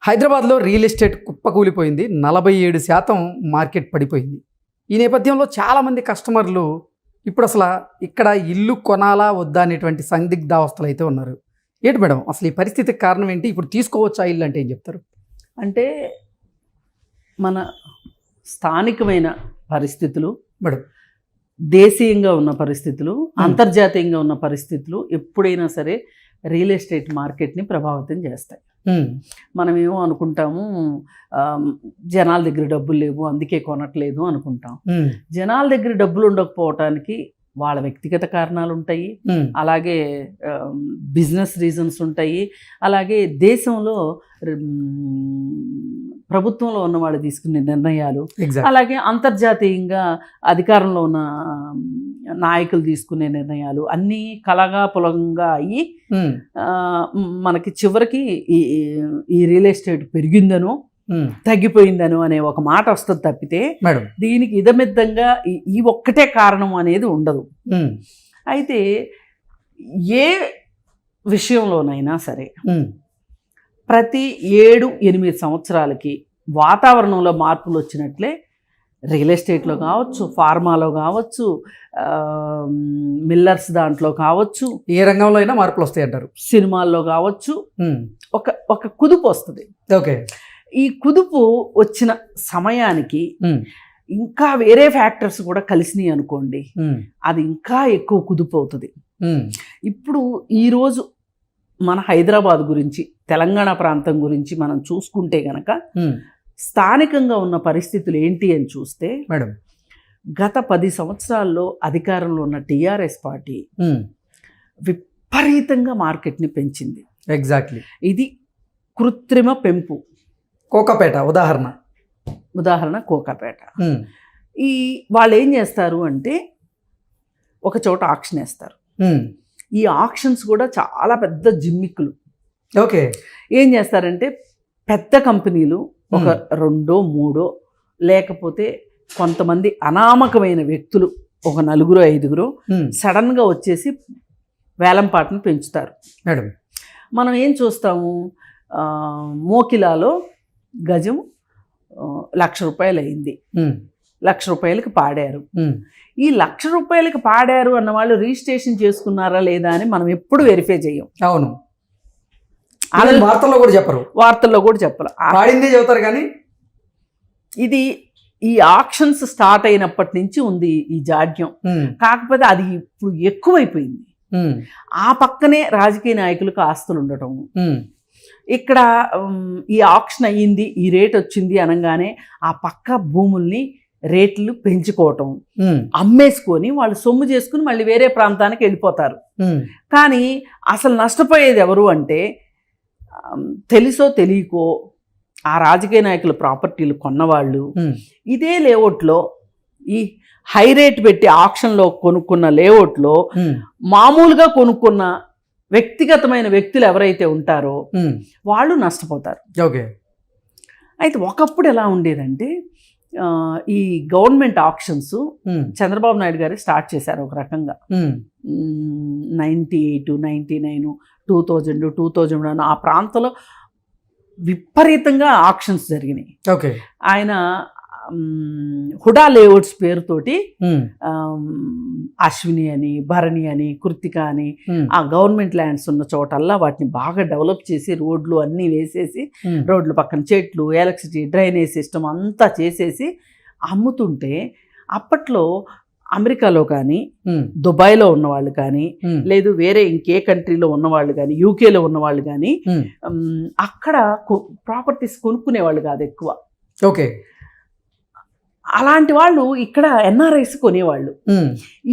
హైదరాబాద్లో real estate కుప్పకూలిపోయింది. 47% market పడిపోయింది. ఈ నేపథ్యంలో చాలామంది కస్టమర్లు ఇప్పుడు అసలు ఇక్కడ ఇల్లు కొనాలా వద్దా అనేటువంటి సందిగ్ధావస్థలు అయితే ఉన్నారు. ఏంటి మేడం అసలు ఈ పరిస్థితికి కారణం ఏంటి? ఇప్పుడు తీసుకోవచ్చా ఇల్లు అంటే ఏం చెప్తారు? అంటే మన స్థానికమైన పరిస్థితులు, మేడం దేశీయంగా ఉన్న పరిస్థితులు, అంతర్జాతీయంగా ఉన్న పరిస్థితులు ఎప్పుడైనా సరే రియల్ ఎస్టేట్ మార్కెట్ని ప్రభావితం చేస్తాయి. మనమేమో అనుకుంటాము జనాల దగ్గర డబ్బులు లేవు అందుకే కొనట్లేదు అనుకుంటాం. జనాల దగ్గర డబ్బులు ఉండకపోవటానికి వాళ్ళ వ్యక్తిగత కారణాలు ఉంటాయి, అలాగే బిజినెస్ రీజన్స్ ఉంటాయి, అలాగే దేశంలో ప్రభుత్వంలో ఉన్న వాళ్ళు తీసుకునే నిర్ణయాలు, అలాగే అంతర్జాతీయంగా అధికారంలో ఉన్న నాయకులు తీసుకునే నిర్ణయాలు అన్నీ కలగాపులంగా అయ్యి మనకి చివరికి ఈ రియల్ ఎస్టేట్ పెరిగిందనో తగ్గిపోయిందను అనే ఒక మాట వస్తుంది తప్పితే దీనికి ఇదమిద్దంగా ఈ ఒక్కటే కారణం అనేది ఉండదు. అయితే ఏ విషయంలోనైనా సరే ప్రతి 7-8 సంవత్సరాలకి వాతావరణంలో మార్పులు వచ్చినట్లే రియల్ ఎస్టేట్లో కావచ్చు, ఫార్మాలో కావచ్చు, మిల్లర్స్ దాంట్లో కావచ్చు, ఏ రంగంలో అయినా మార్పులు వస్తాయి అంటారు. సినిమాల్లో కావచ్చు, ఒక కుదుపు వస్తుంది. ఓకే, ఈ కుదుపు వచ్చిన సమయానికి ఇంకా వేరే ఫ్యాక్టర్స్ కూడా కలిసినాయి అనుకోండి, అది ఇంకా ఎక్కువ కుదుపు అవుతుంది. ఇప్పుడు ఈరోజు మన హైదరాబాద్ గురించి, తెలంగాణ ప్రాంతం గురించి మనం చూసుకుంటే గనక స్థానికంగా ఉన్న పరిస్థితులు ఏంటి అని చూస్తే మేడం గత 10 సంవత్సరాల్లో అధికారంలో ఉన్న టీఆర్ఎస్ పార్టీ విపరీతంగా మార్కెట్ని పెంచింది. ఎగ్జాక్ట్లీ, ఇది కృత్రిమ పెంపు. కోకాపేట ఉదాహరణ కోకాపేట. ఈ వాళ్ళు ఏం చేస్తారు అంటే ఒక చోట ఆక్షన్ వేస్తారు. ఈ ఆక్షన్స్ కూడా చాలా పెద్ద జిమ్మిక్కులు. ఓకే, ఏం చేస్తారంటే పెద్ద కంపెనీలు ఒక 2-3 లేకపోతే కొంతమంది అనామకమైన వ్యక్తులు ఒక 4-5 సడన్గా వచ్చేసి వేలంపాటను పెంచుతారు. మేడం మనం ఏం చూస్తాము, మోకిలాలో గజం 1,00,000 రూపాయలు అయింది, 1,00,000 రూపాయలకి పాడారు. ఈ 1,00,000 రూపాయలకి పాడారు అన్న వాళ్ళు రిజిస్ట్రేషన్ చేసుకున్నారా లేదా అని మనం ఎప్పుడు వెరిఫై చేయం. అవును, వార్తల్లో కూడా చెప్పరు, పాడిందే చెబుతారు. కానీ ఇది ఈ ఆక్షన్స్ స్టార్ట్ అయినప్పటి నుంచి ఉంది ఈ జాడ్యం. కాకపోతే అది ఇప్పుడు ఎక్కువైపోయింది. ఆ పక్కనే రాజకీయ నాయకులకు ఆస్తులు ఉండటం, ఇక్కడ ఈ ఆక్షన్ అయ్యింది, ఈ రేట్ వచ్చింది అనగానే ఆ పక్క భూముల్ని రేట్లు పెంచుకోవటం, అమ్మేసుకొని వాళ్ళు సొమ్ము చేసుకుని మళ్ళీ వేరే ప్రాంతానికి వెళ్ళిపోతారు. కానీ అసలు నష్టపోయేది ఎవరు అంటే తెలుసో తెలియకో ఆ రాజకీయ నాయకుల ప్రాపర్టీలు కొన్నవాళ్ళు. ఇదే లేఅవుట్లో ఈ హై రేట్ పెట్టి ఆక్షన్లో కొనుక్కున్న లేఅవుట్లో మామూలుగా కొనుక్కున్న వ్యక్తిగతమైన వ్యక్తులు ఎవరైతే ఉంటారో వాళ్ళు నష్టపోతారు. ఓకే, అయితే ఒకప్పుడు ఎలా ఉండేదంటే ఈ గవర్నమెంట్ ఆక్షన్స్ చంద్రబాబు నాయుడు గారు స్టార్ట్ చేశారు ఒక రకంగా. 98, 99, 2000, 2001 ఆ ప్రాంతంలో విపరీతంగా ఆక్షన్స్ జరిగినాయి. ఓకే, ఆయన హుడా లేఅవుట్స్ పేరుతోటి అశ్విని అని, భరణి అని, కృతిక అని ఆ గవర్నమెంట్ ల్యాండ్స్ ఉన్న చోటల్లా వాటిని బాగా డెవలప్ చేసి రోడ్లు అన్నీ వేసేసి, రోడ్ల పక్కన చెట్లు, ఎలక్ట్రిసిటీ, డ్రైనేజ్ సిస్టమ్ అంతా చేసేసి అమ్ముతుంటే అప్పట్లో అమెరికాలో కానీ, దుబాయ్లో ఉన్నవాళ్ళు కానీ, లేదు వేరే ఇంకే కంట్రీలో ఉన్నవాళ్ళు కానీ, యూకేలో ఉన్నవాళ్ళు కానీ అక్కడ ప్రాపర్టీస్ కొనుక్కునేవాళ్ళు కాదు ఎక్కువ. ఓకే, అలాంటి వాళ్ళు ఇక్కడ ఎన్ఆర్ఐస్ కొనేవాళ్ళు.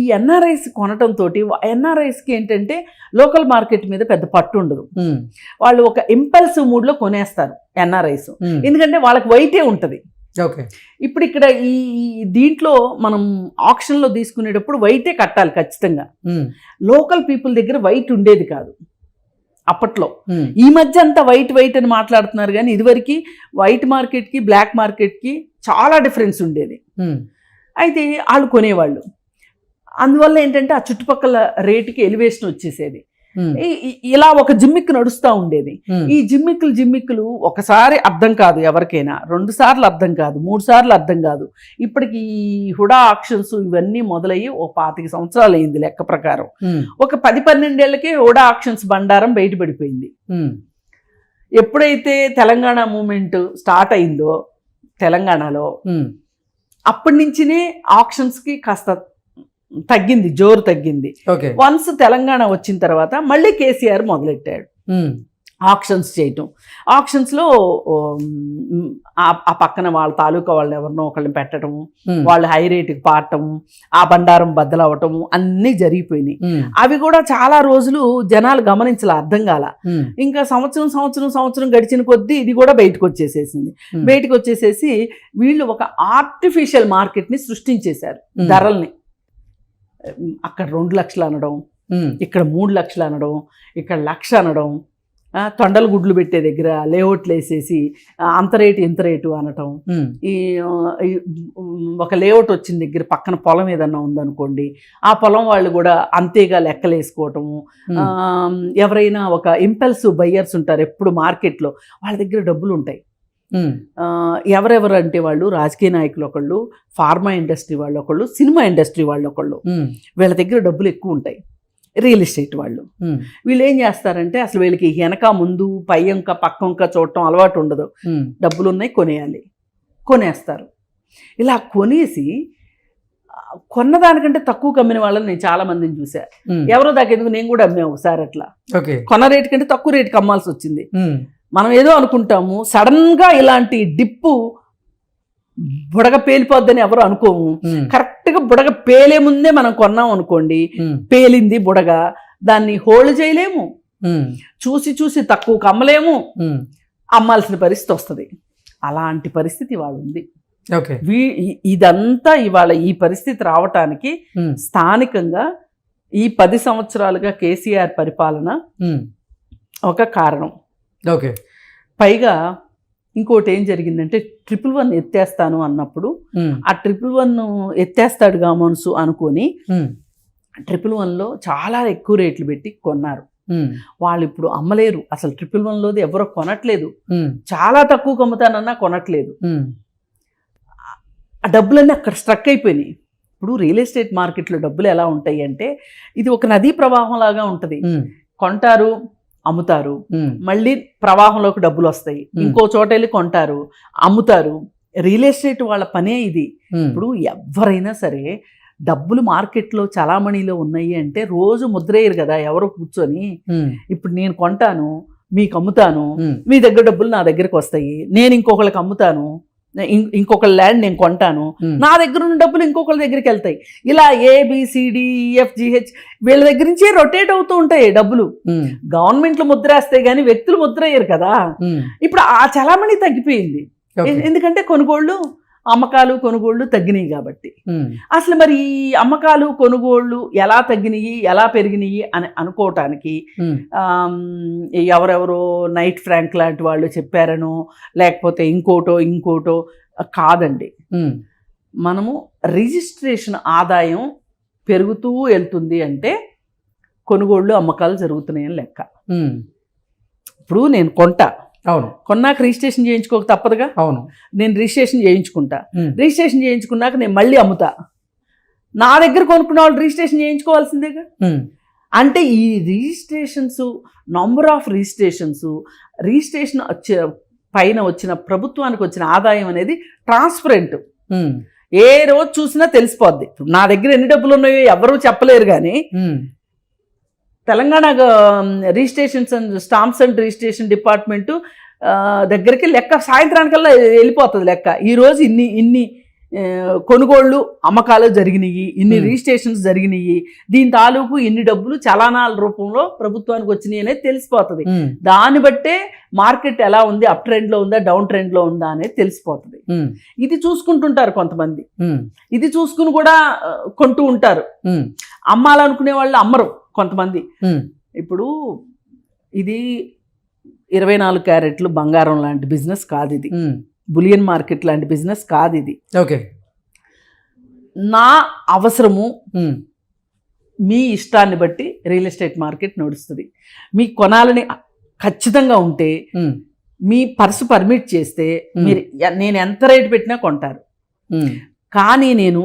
ఈ ఎన్ఆర్ఐస్ కొనటంతో ఎన్ఆర్ఐస్కి ఏంటంటే లోకల్ మార్కెట్ మీద పెద్ద పట్టు ఉండదు. వాళ్ళు ఒక ఇంపల్సివ్ మూడ్లో కొనేస్తారు ఎన్ఆర్ఐస్, ఎందుకంటే వాళ్ళకి వైటే ఉంటుంది. ఓకే, ఇప్పుడు ఇక్కడ ఈ దీంట్లో మనం ఆక్షన్లో తీసుకునేటప్పుడు వైటే కట్టాలి ఖచ్చితంగా. లోకల్ పీపుల్ దగ్గర వైట్ ఉండేది కాదు అప్పట్లో. ఈ మధ్య అంతా వైట్ అని మాట్లాడుతున్నారు, కానీ ఇదివరకు వైట్ మార్కెట్కి బ్లాక్ మార్కెట్కి చాలా డిఫరెన్స్ ఉండేది. అయితే వాళ్ళు కొనేవాళ్ళు. అందువల్ల ఏంటంటే ఆ చుట్టుపక్కల రేటుకి ఎలివేషన్ వచ్చేసేది. ఇలా ఒక జిమ్మిక్ నడుస్తూ ఉండేది. ఈ జిమ్మిక్కులు ఒకసారి అర్థం కాదు ఎవరికైనా, 2 సార్లు అర్థం కాదు, 3 సార్లు అర్థం కాదు. ఇప్పటికి ఈ హుడా ఆక్షన్స్ ఇవన్నీ మొదలయ్యి ఓ 25 సంవత్సరాలు అయింది లెక్క ప్రకారం. ఒక 10-12 ఏళ్లకే హుడా ఆక్షన్స్ బండారం బయటపడిపోయింది. ఎప్పుడైతే తెలంగాణ మూమెంట్ స్టార్ట్ అయిందో తెలంగాణలో, అప్పటి నుంచినే ఆక్షన్స్ కి కాస్త తగ్గింది, జోరు తగ్గింది. వన్స్ తెలంగాణ వచ్చిన తర్వాత మళ్ళీ కేసీఆర్ మొదలెట్టాడు ఆక్షన్స్ చేయటం. ఆక్షన్స్లో ఆ పక్కన వాళ్ళ తాలూకా వాళ్ళని ఎవరినో ఒకళ్ళని పెట్టడము, వాళ్ళు హై రేటుకి పాడటము, ఆ బండారం బద్దలవటము అన్నీ జరిగిపోయినాయి. అవి కూడా చాలా రోజులు జనాలు గమనించాల, అర్థం కాల. ఇంకా సంవత్సరం గడిచిన కొద్దీ ఇది కూడా బయటకు వచ్చేసేసి వీళ్ళు ఒక ఆర్టిఫిషియల్ మార్కెట్ని సృష్టించేశారు. ధరల్ని అక్కడ 2 లక్షలు అనడం, ఇక్కడ 3 లక్షలు అనడం, ఇక్కడ 1,00,000 అనడం, తొండల గుడ్లు పెట్టే దగ్గర లేఅవుట్లు వేసేసి అంత రేటు ఇంత రేటు అనటం. ఈ ఒక లేఅవుట్ వచ్చిన దగ్గర పక్కన పొలం ఏదన్నా ఉందనుకోండి, ఆ పొలం వాళ్ళు కూడా అంతేగా లెక్కలు వేసుకోవటము. ఎవరైనా ఒక ఇంపల్సివ్ బయ్యర్స్ ఉంటారు ఎప్పుడు మార్కెట్లో, వాళ్ళ దగ్గర డబ్బులు ఉంటాయి. ఎవరెవరు అంటే వాళ్ళు రాజకీయ నాయకులు ఒకళ్ళు, ఫార్మా ఇండస్ట్రీ వాళ్ళు ఒకళ్ళు, సినిమా ఇండస్ట్రీ వాళ్ళు ఒకళ్ళు, వీళ్ళ దగ్గర డబ్బులు ఎక్కువ ఉంటాయి. రియల్ ఎస్టేట్ వాళ్ళు వీళ్ళు ఏం చేస్తారంటే అసలు వీళ్ళకి వెనక ముందు పై అంక పక్క అంక చూడటం అలవాటు ఉండదు. డబ్బులు ఉన్నాయి, కొనేస్తారు. ఇలా కొనేసి కొన్నదానికంటే తక్కువ కమ్మిన వాళ్ళని నేను చాలా మందిని చూసా. ఎవరో దాకెందుకు, నేను కూడా అమ్మే ఒకసారి అట్లా కొన్న రేటు కంటే తక్కువ రేటుకి అమ్మాల్సి వచ్చింది. మనం ఏదో అనుకుంటాము, సడన్ గా ఇలాంటి డిప్పు బుడగ పేలిపోద్దని ఎవరు అనుకోము. కరెక్ట్ గా బుడగ పేలే ముందే మనం కొన్నాం అనుకోండి, పేలింది బుడగ, దాన్ని హోల్డ్ చేయలేము, చూసి తక్కువకు అమ్మలేము, అమ్మాల్సిన పరిస్థితి వస్తుంది. అలాంటి పరిస్థితి ఇవాళ ఉంది. ఇదంతా ఇవాళ ఈ పరిస్థితి రావటానికి స్థానికంగా ఈ 10 సంవత్సరాలుగా కేసీఆర్ పరిపాలన ఒక కారణం. పైగా ఇంకోటి ఏం జరిగిందంటే 111 ఎత్తేస్తాను అన్నప్పుడు ఆ 111 ఎత్తేస్తాడుగా మనసు అనుకొని 111లో చాలా ఎక్కువ రేట్లు పెట్టి కొన్నారు. వాళ్ళు ఇప్పుడు అమ్మలేరు, అసలు 111లోది ఎవరో కొనట్లేదు, చాలా తక్కువ అమ్ముతానన్నా కొనట్లేదు. ఆ డబ్బులన్నీ అక్కడ స్ట్రక్ అయిపోయినాయి. ఇప్పుడు రియల్ ఎస్టేట్ మార్కెట్లో డబ్బులు ఎలా ఉంటాయి అంటే ఇది ఒక నదీ ప్రవాహం లాగా ఉంటుంది. కొంటారు, అమ్ముతారు, మళ్ళీ ప్రవాహంలోకి డబ్బులు వస్తాయి, ఇంకో చోట వెళ్ళి కొంటారు, అమ్ముతారు. రియల్ ఎస్టేట్ వాళ్ళ పనే ఇది. ఇప్పుడు ఎవరైనా సరే డబ్బులు మార్కెట్లో చలామణిలో ఉన్నాయి అంటే రోజు ముద్రేయరు కదా ఎవరో కూర్చొని. ఇప్పుడు నేను కొంటాను, మీకు అమ్ముతాను, మీ దగ్గర డబ్బులు నా దగ్గరకు వస్తాయి, నేను ఇంకొకళ్ళకి అమ్ముతాను, ఇంకొక ల్యాండ్ నేను కొంటాను, నా దగ్గర ఉన్న డబ్బులు ఇంకొకళ్ళ దగ్గరికి వెళ్తాయి. ఇలా ABCDEFGH వీళ్ళ దగ్గర నుంచే రొటేట్ అవుతూ ఉంటాయి డబ్బులు. గవర్నమెంట్లు ముద్రేస్తాయి కానీ వ్యక్తులు ముద్రయ్యారు కదా. ఇప్పుడు ఆ చలామణి తగ్గిపోయింది, ఎందుకంటే అమ్మకాలు కొనుగోళ్లు తగ్గినాయి కాబట్టి. అసలు మరి ఈ అమ్మకాలు కొనుగోళ్లు ఎలా తగ్గినాయి, ఎలా పెరిగినాయి అని అనుకోవటానికి ఎవరెవరో నైట్ ఫ్రాంక్ లాంటి వాళ్ళు చెప్పారనో లేకపోతే ఇంకోటో కాదండి. మనము రిజిస్ట్రేషన్ ఆదాయం పెరుగుతూ వెళ్తుంది అంటే కొనుగోళ్లు అమ్మకాలు జరుగుతున్నాయని లెక్క. ఇప్పుడు నేను కొన్నాక రిజిస్ట్రేషన్ చేయించుకోక తప్పదుగా. నేను రిజిస్ట్రేషన్ చేయించుకుంటా, రిజిస్ట్రేషన్ చేయించుకున్నాక నేను మళ్ళీ అమ్ముతా. నా దగ్గర కొనుక్కున్న వాళ్ళు రిజిస్ట్రేషన్ చేయించుకోవాల్సిందేగా. అంటే ఈ రిజిస్ట్రేషన్స్, నంబర్ ఆఫ్ రిజిస్ట్రేషన్ పైన వచ్చిన ప్రభుత్వానికి వచ్చిన ఆదాయం అనేది ట్రాన్స్పరెంట్. ఏ రోజు చూసినా తెలిసిపోద్ది. నా దగ్గర ఎన్ని డబ్బులు ఉన్నాయో ఎవరు చెప్పలేరు కానీ Telangana registrations and stamps and registration department దగ్గరికి లెక్క సాయంత్రానికల్లా వెళ్ళిపోతుంది లెక్క. ఈరోజు ఇన్ని కొనుగోళ్లు అమ్మకాలు జరిగినాయి, ఇన్ని రిజిస్ట్రేషన్స్ జరిగినాయి, దీని తాలూకు ఇన్ని డబ్బులు చలానాల రూపంలో ప్రభుత్వానికి వచ్చినాయి అనేది తెలిసిపోతుంది. దాన్ని బట్టే మార్కెట్ ఎలా ఉంది, అప్ ట్రెండ్లో ఉందా డౌన్ ట్రెండ్లో ఉందా అనేది తెలిసిపోతుంది. ఇది చూసుకుంటుంటారు కొంతమంది, ఇది చూసుకుని కూడా కొంటూ ఉంటారు. అమ్మాలనుకునే వాళ్ళు అమ్మరు కొంతమంది. ఇప్పుడు ఇది 24 క్యారెట్లు బంగారం లాంటి బిజినెస్ కాదు, ఇది బులియన్ మార్కెట్ లాంటి బిజినెస్ కాదు ఇది. నా అవసరము మీ ఇష్టాన్ని బట్టి రియల్ ఎస్టేట్ మార్కెట్ నడుస్తుంది. మీ కొనాలని ఖచ్చితంగా ఉంటే మీ పర్సు పర్మిట్ చేస్తే మీరు నేను ఎంత రేటు పెట్టినా కొంటారు. కానీ నేను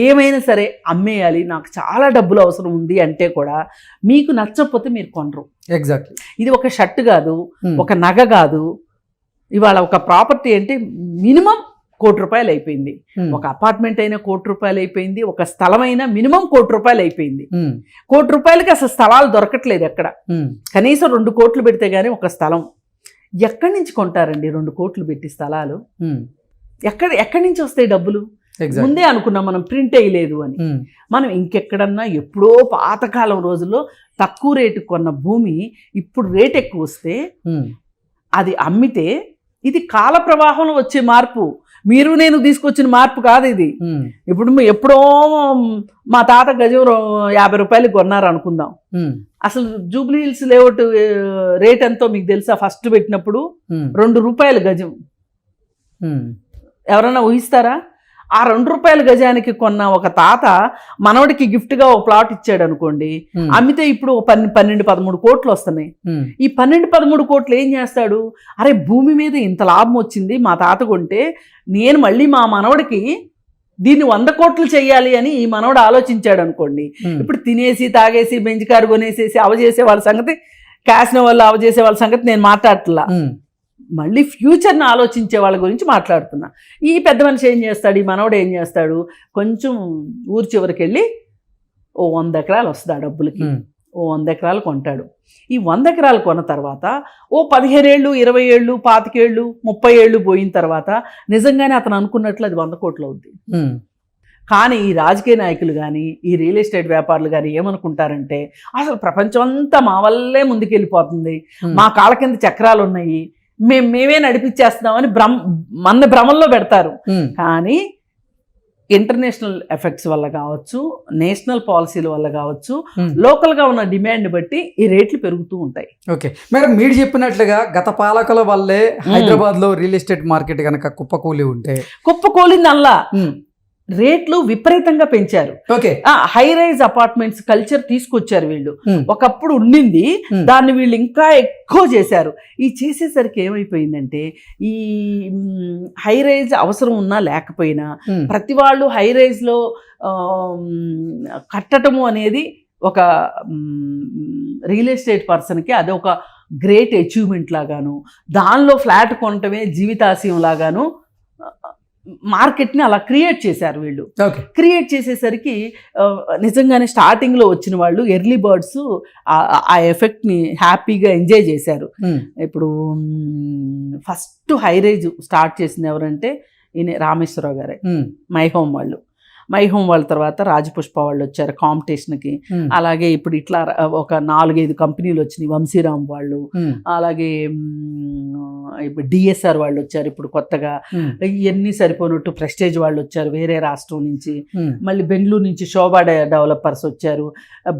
ఏమైనా సరే అమ్మేయాలి, నాకు చాలా డబ్బులు అవసరం ఉంది అంటే కూడా మీకు నచ్చకపోతే మీరు కొనరు. ఎగ్జాక్ట్లీ. ఇది ఒక షర్ట్ కాదు, ఒక నగ కాదు. ఇవాళ ఒక ప్రాపర్టీ అంటే మినిమం ₹1,00,00,000 అయిపోయింది. ఒక అపార్ట్మెంట్ అయినా ₹1,00,00,000 అయిపోయింది. ఒక స్థలం అయినా మినిమం ₹1,00,00,000 అయిపోయింది. ₹1,00,00,000కి అసలు స్థలాలు దొరకట్లేదు ఎక్కడ. కనీసం 2 కోట్లు పెడితే గానీ ఒక స్థలం ఎక్కడి నుంచి కొంటారండి? 2 కోట్లు పెట్టి స్థలాలు ఎక్కడి నుంచి వస్తాయి డబ్బులు? ముందే అనుకున్నాం మనం ప్రింట్ వేయలేదు అని. మనం ఇంకెక్కడన్నా ఎప్పుడో పాతకాలం రోజుల్లో తక్కువ రేటు కొన్న భూమి ఇప్పుడు రేట్ ఎక్కువ వస్తే అది అమ్మితే ఇది కాల ప్రవాహంలో వచ్చే మార్పు. మీరు నేను తీసుకొచ్చిన మార్పు కాదు ఇది. ఇప్పుడు ఎప్పుడో మా తాత గజం ₹50 కొన్నారు అనుకుందాం. అసలు జూబ్లీ హిల్స్ లేఅవుట్ రేట్ ఎంతో మీకు తెలుసా? ఫస్ట్ పెట్టినప్పుడు ₹2 గజం. ఎవరన్నా ఊహిస్తారా? ఆ ₹2 గజానికి కొన్న ఒక తాత మనవడికి గిఫ్ట్గా ఒక ప్లాట్ ఇచ్చాడు అనుకోండి, అమ్మితే ఇప్పుడు 12-13 కోట్లు వస్తున్నాయి. ఈ 12-13 కోట్లు ఏం చేస్తాడు? అరే భూమి మీద ఇంత లాభం వచ్చింది మా తాత కొంటే, నేను మళ్ళీ మా మనవడికి దీన్ని 100 కోట్లు చెయ్యాలి అని ఈ మనవడు ఆలోచించాడు అనుకోండి. ఇప్పుడు తినేసి తాగేసి బెంచ్ కారు కొనేసేసి అవజేసే వాళ్ళ సంగతి, క్యాసినో వాళ్ళు అవజేసే వాళ్ళ సంగతి నేను మాట్లాడట్లా. మళ్ళీ ఫ్యూచర్ని ఆలోచించే వాళ్ళ గురించి మాట్లాడుతున్నా. ఈ పెద్ద మనిషి ఏం చేస్తాడు? ఈ మనవడు ఏం చేస్తాడు? కొంచెం ఊరి చివరికి వెళ్ళి 100 ఎకరాలు వస్తుంది ఆ డబ్బులకి. 100 ఎకరాలు కొంటాడు. ఈ 100 ఎకరాలు కొన్న తర్వాత 15 ఏళ్ళు, 20 ఏళ్ళు, 25 ఏళ్ళు, 30 ఏళ్ళు పోయిన తర్వాత నిజంగానే అతను అనుకున్నట్లు అది 100 కోట్లు అవుద్ది. కానీ ఈ రాజకీయ నాయకులు కానీ ఈ రియల్ ఎస్టేట్ వ్యాపారులు కానీ ఏమనుకుంటారంటే, అసలు ప్రపంచం అంతా మా వల్లే ముందుకెళ్ళిపోతుంది, మా కాళ్ళ కింద చక్రాలు ఉన్నాయి, మేమే నడిపించేస్తున్నామని మన భ్రమంలో పెడతారు. కానీ ఇంటర్నేషనల్ ఎఫెక్ట్స్ వల్ల కావచ్చు, నేషనల్ పాలసీల వల్ల కావచ్చు, లోకల్గా ఉన్న డిమాండ్ బట్టి ఈ రేట్లు పెరుగుతూ ఉంటాయి. ఓకే మేడం, మీరు చెప్పినట్లుగా గత పాలకుల వల్లే హైదరాబాద్లో రియల్ ఎస్టేట్ మార్కెట్ కనుక కుప్పకూలి ఉంటే, కుప్పకూలింది అల్లా రేట్లు విపరీతంగా పెంచారు. హై రైజ్ అపార్ట్మెంట్స్ కల్చర్ తీసుకొచ్చారు వీళ్ళు. ఒకప్పుడు ఉండింది, దాన్ని వీళ్ళు ఇంకా ఎక్కువ చేశారు. ఈ చేసేసరికి ఏమైపోయిందంటే, ఈ హై రైజ్ అవసరం ఉన్నా లేకపోయినా ప్రతి వాళ్ళు హై రైజ్లో కట్టడము అనేది ఒక రియల్ ఎస్టేట్ పర్సన్కి అది ఒక గ్రేట్ అచీవ్మెంట్ లాగాను, దానిలో ఫ్లాట్ కొనటమే జీవితాశయం లాగాను మార్కెట్ని అలా క్రియేట్ చేశారు వీళ్ళు. క్రియేట్ చేసేసరికి నిజంగానే స్టార్టింగ్లో వచ్చిన వాళ్ళు ఎర్లీ బర్డ్స్ ఆ ఎఫెక్ట్ని హ్యాపీగా ఎంజాయ్ చేశారు. ఇప్పుడు ఫస్ట్ హై రైజ్ స్టార్ట్ చేసింది ఎవరంటే ఈయన రామేశ్వరరావు గారే, మై హోమ్ వాళ్ళు. మై హోమ్ వాళ్ళ తర్వాత రాజపుష్ప వాళ్ళు వచ్చారు కాంపిటీషన్కి. అలాగే ఇప్పుడు ఇట్లా ఒక 4-5 కంపెనీలు వచ్చినాయి, వంశీరామ్ వాళ్ళు, అలాగే ఇప్పుడు డిఎస్ఆర్ వాళ్ళు వచ్చారు ఇప్పుడు కొత్తగా. ఇవన్నీ సరిపోనట్టు ప్రెస్టేజ్ వాళ్ళు వచ్చారు వేరే రాష్ట్రం నుంచి, మళ్ళీ బెంగళూరు నుంచి శోభా డెవలపర్స్ వచ్చారు,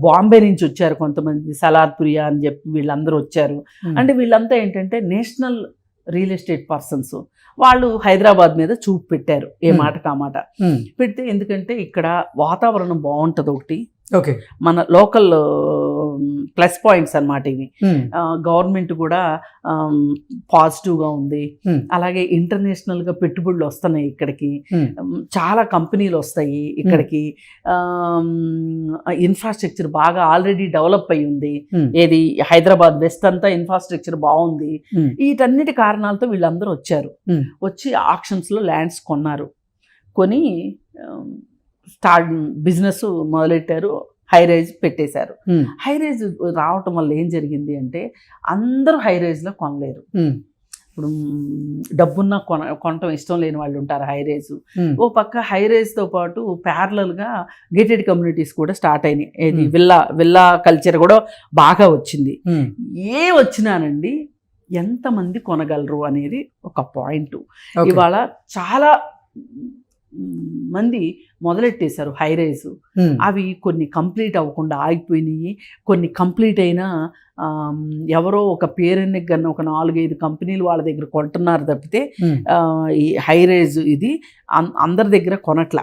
బాంబే నుంచి వచ్చారు కొంతమంది, సలార్పురియా అని చెప్పి వీళ్ళందరూ వచ్చారు. అంటే వీళ్ళంతా ఏంటంటే నేషనల్ రియల్ ఎస్టేట్ పర్సన్స్. వాళ్ళు హైదరాబాద్ మీద చూపు పెట్టారు, ఏ మాటకు ఆ మాట పెడితే. ఎందుకంటే ఇక్కడ వాతావరణం బాగుంటుంది ఒకటి, మన లోకల్ ప్లస్ పాయింట్స్ అన్నమాట ఇవి. గవర్నమెంట్ కూడా పాజిటివ్గా ఉంది. అలాగే ఇంటర్నేషనల్గా పెట్టుబడులు వస్తున్నాయి ఇక్కడికి, చాలా కంపెనీలు వస్తాయి ఇక్కడికి. ఇన్ఫ్రాస్ట్రక్చర్ బాగా ఆల్రెడీ డెవలప్ అయి ఉంది. ఏది హైదరాబాద్ వెస్ట్ అంతా ఇన్ఫ్రాస్ట్రక్చర్ బాగుంది. వీటన్నిటి కారణాలతో వీళ్ళందరూ వచ్చారు. వచ్చి ఆక్షన్స్లో ల్యాండ్స్ కొన్నారు. కొని బిజినెస్ మొదలెట్టారు, హై రైజ్ పెట్టేశారు. హై రైజ్ రావటం వల్ల ఏం జరిగింది అంటే, అందరూ హై రైజ్లో కొనలేరు. ఇప్పుడు డబ్బున్న కొనటం ఇష్టం లేని వాళ్ళు ఉంటారు హై రైజ్. ఓ పక్క హై రైజ్తో పాటు ప్యారలల్గా గేటెడ్ కమ్యూనిటీస్ కూడా స్టార్ట్ అయినాయి. ఏది విల్లా కల్చర్ కూడా బాగా వచ్చింది. ఏ వచ్చినానండి ఎంతమంది కొనగలరు అనేది ఒక పాయింట్. ఇవాళ చాలా మంది మొదలెట్టేశారు హై రైజ్. అవి కొన్ని కంప్లీట్ అవ్వకుండా ఆగిపోయినాయి, కొన్ని కంప్లీట్ అయినా ఎవరో ఒక పేరెన్నికి కన్నా ఒక 4-5 కంపెనీలు వాళ్ళ దగ్గర కొంటున్నారు తప్పితే ఈ హై రైజ్ ఇది అందరి దగ్గర కొనట్ల.